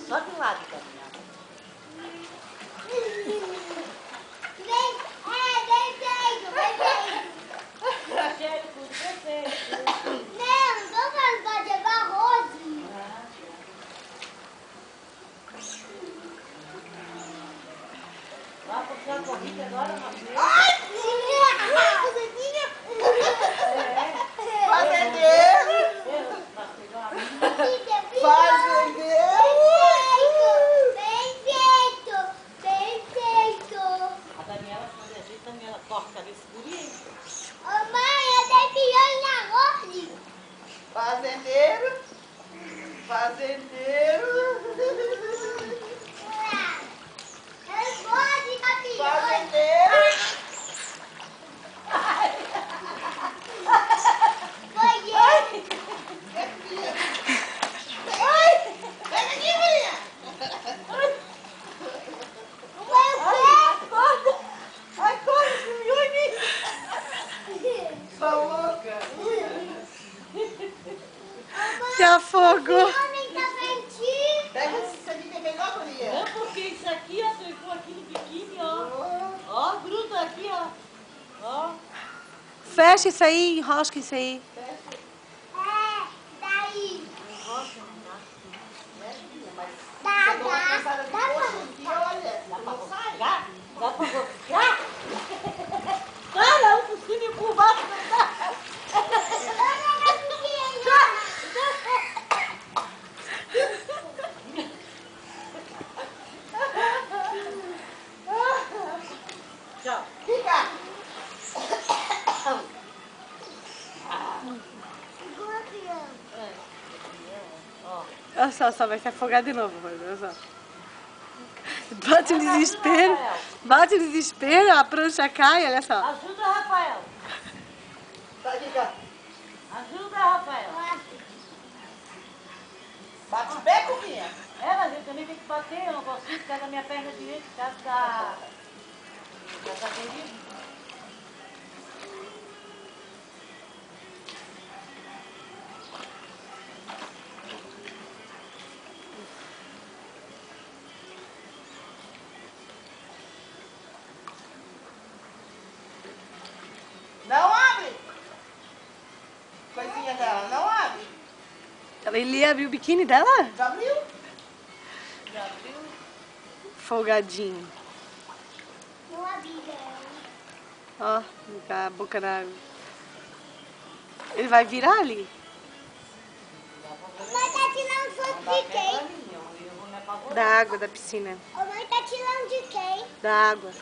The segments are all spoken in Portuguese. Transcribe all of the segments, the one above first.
Só de um lado, caminhar. Cheiro, tudo perfeito. Não, não vai levar arroz. Vai puxar a corrida agora, Matheus. Ai, Fazendeiro! Bem feito. A Daniela, quando a gente, a Daniela corta ali, segura aí. Ô mãe, eu dei piolho na ordem. Fazendeiro! Fazendeiro! Eu gosto de piolho. Fazendeiro! Foi ele. Ai! Pega aqui, Maria! Acorda, se me une! Sua louca! Se afogou. Pega esse aqui que é melhor, Maria! É porque isso aqui, ó, trocou aqui no biquíni, ó. Ó, gruda aqui, ó. Ó. Fecha isso aí, enrosca isso aí. Daí. Enrocha, não dá. Pegou uma cansada de coxa aqui, olha! Dá pra buscar? Dá pra buscar? Cara, o focinho por baixo não dá. Tchau. Fica! Ó. Olha só, vai se afogar de novo, olha só. Bate o desespero. Bate o desespero, a prancha cai, olha só. Ajuda, Rafael. Tá aqui, cá. Ajuda, Rafael. Bate bem, Cuquinha! É, mas eu também tenho que bater, eu não consigo ficar na minha perna direita, por causa da cadeira. Não abre! Coisinha dela, não abre! Ele ia abrir o biquíni dela? Já abriu? Já viu? Folgadinho. Não abri. Ó, a boca na água. Ele vai virar ali. Mãe tá tirando foto de quem? Eu vou me apavorar. Da água da piscina. A mãe tá tirando de quem? Da água.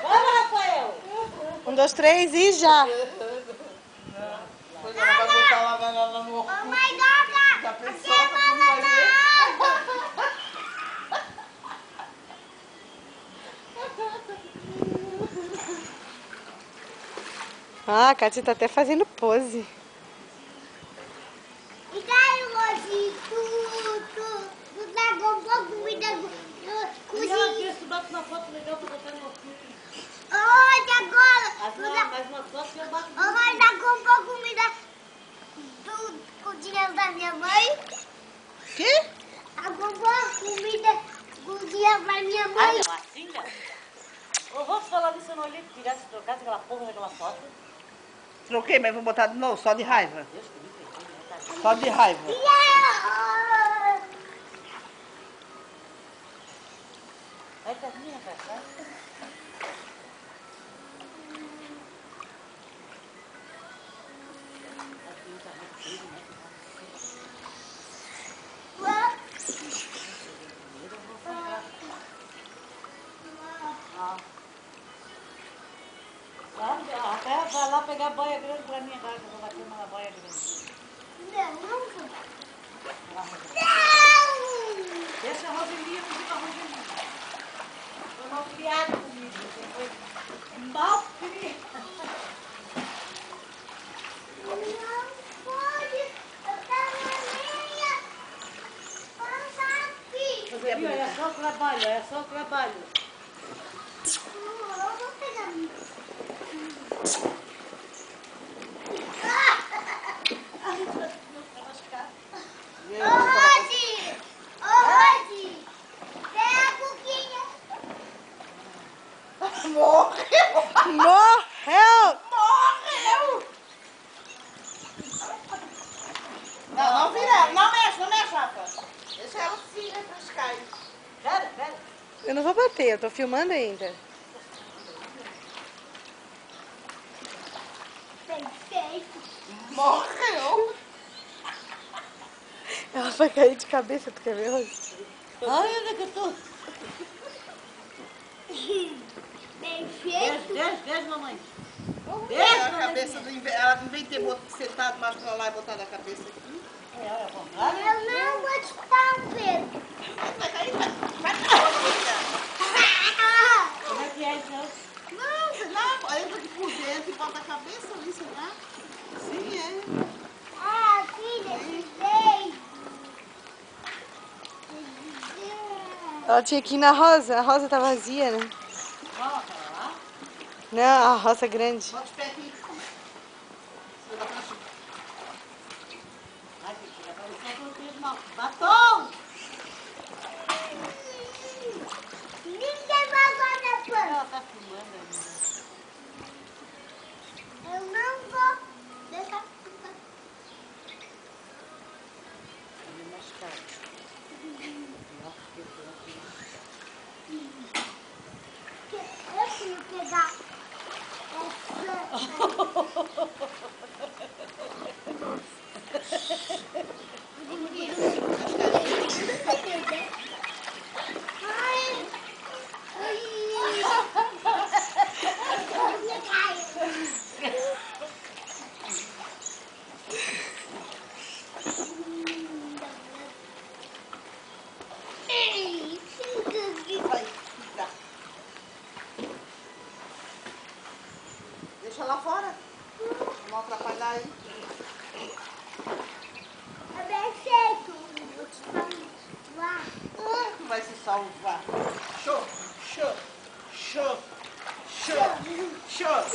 Vamos, Rafael! 1, 2, 3 e já. Depois ela vai botar lá no Orkut. Mãe, Gaga! Já Aqui pensou é como vai ver? banana! Ah, a Katia tá até fazendo pose. E daí, Rosi, tu dá comida cozinha. Tu bate uma foto legal pra botar no Orkut. Hoje, agora, tu dá... Mais uma foto que eu bato. Mamãe dá comida com o dinheiro da minha mãe. Que? Com dinheiro da minha Ah, mãe. não, assim, né? Eu vou te falar disso, eu não olhei que tirasse, trocasse aquela porra daquela foto. Troquei, mas vou botar de novo, só de raiva. Deus que me perdoe, né, cara? Só de raiva. Vai, caminha, cara. Até vai lá pegar a boia grande pra mim agora, que eu vou bater uma boia grande. Não. Deixa a Roselinha comigo, a Roselinha. Foi mal criada comigo, você foi mal criada. trabalho, é só trabalho. Eu vou pegar. Ô, Rodi! Ô, Rodi! Vem a cuquinha. Morreu! Morreu! Morreu! Não vira, não mexe, Rafa. Deixa ela se refrescar aí. Pera. Eu não vou bater, eu tô filmando ainda. Perfeito. Morreu! Ela vai cair de cabeça, tu quer ver, Rose? Olha onde é que eu tô. Perfeito. Beijo, mamãe. A cabeça do ela não vem ter sentado mais pra lá e botado a cabeça aqui. Olha, vontade. Eu não vou te dar um beijo. Vai cair, vai cair. Como é que é, então? Não, sei lá, entra aqui por dentro e bota a cabeça ali, sei lá. Sim, é. Ah, filha, esse beijo. Ela tinha que ir na rosa, a rosa tá vazia, né? Vamos para lá. Não, a rosa é grande. Bota os pés aqui. Segura pra cima. Ai, que tira pra você que eu fiz mal. Batom! Ninguém vai guardar pano. Ela tá filmando ainda. Eu não vou deixar ficar. Ele machucado. Eu tenho que pegar Vai, dá. Deixa lá fora. Não atrapalhar aí. É perfeito. Vou te salvar. Tu vai se salvar. Show. Tchau.